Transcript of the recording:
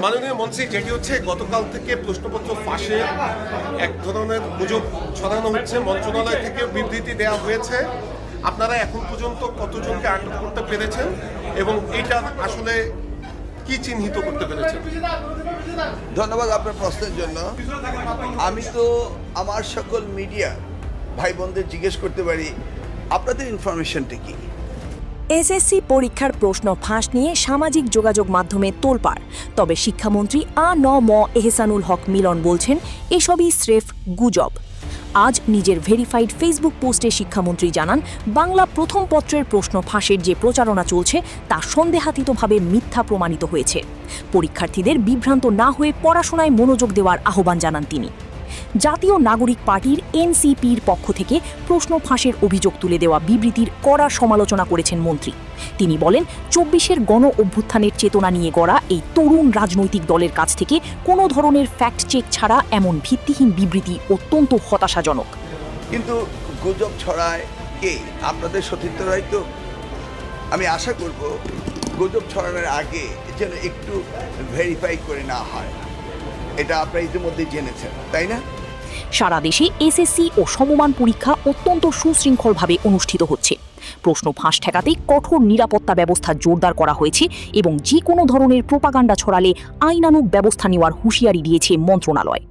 মাননীয় মন্ত্রী, যেটি হচ্ছে গতকাল থেকে প্রশ্নপত্র ফাঁসে এক ধরনের গুজব ছড়ানো হচ্ছে, মন্ত্রণালয় থেকে বিবৃতি দেওয়া হয়েছে। আপনারা এখন পর্যন্ত কতজনকে আটক করতে পেরেছেন এবং এটা আসলে কি চিহ্নিত করতে পেরেছেন? ধন্যবাদ আপনার প্রশ্নের জন্য। আমি তো আমার সকল মিডিয়া ভাই বোনদের জিজ্ঞেস করতে পারি আপনাদের ইনফরমেশনটা কি। এসএসসি পরীক্ষার প্রশ্ন ফাঁস নিয়ে সামাজিক যোগাযোগ মাধ্যমে তোলপাড়। তবে শিক্ষামন্ত্রী আ.ন.ম এহসানুল হক মিলন বলছেন এসবই স্রেফ গুজব। আজ নিজের ভেরিফাইড ফেসবুক পোস্টে শিক্ষামন্ত্রী জানান, বাংলা প্রথম পত্রের প্রশ্ন ফাঁসের যে প্রচারণা চলছে তা সন্দেহাতীতভাবে মিথ্যা প্রমাণিত হয়েছে। পরীক্ষার্থীদের বিভ্রান্ত না হয়ে পড়াশোনায় মনোযোগ দেওয়ার আহ্বান জানান তিনি। জাতীয় নাগরিক পার্টির এনসিপির পক্ষ থেকে প্রশ্ন ফাঁসের অভিযোগ তুলে দেওয়া বিবৃতির কড়া সমালোচনা করেছেন মন্ত্রী। তিনি বলেন, ২৪-এর গণ অভ্যুত্থানের চেতনা নিয়ে গড়া এই তরুণ রাজনৈতিক দলের কাছ থেকে কোনো ধরনের ফ্যাক্ট চেক ছাড়া এমন ভিত্তিহীন বিবৃতি অত্যন্ত হতাশাজনক। কিন্তু গুজব ছড়ায় কে? আপনাদের সতীর্থরাই তো। আমি আশা করব গুজব ছড়ানোর আগে যেন একটু ভেরিফাই করে না হয়। এটা আপনারা ইতিমধ্যে জেনেছেন, তাই না? সারা দেশে এসএসসি ও সমমান পরীক্ষা অত্যন্ত সুশৃঙ্খলভাবে অনুষ্ঠিত হচ্ছে। প্রশ্ন ফাঁস ঠেকাতে কঠোর নিরাপত্তা ব্যবস্থা জোরদার করা হয়েছে এবং যে কোনো ধরনের প্রোপাগান্ডা ছড়ালে আইনানুগ ব্যবস্থা নেওয়ার হুঁশিয়ারি দিয়েছে মন্ত্রণালয়।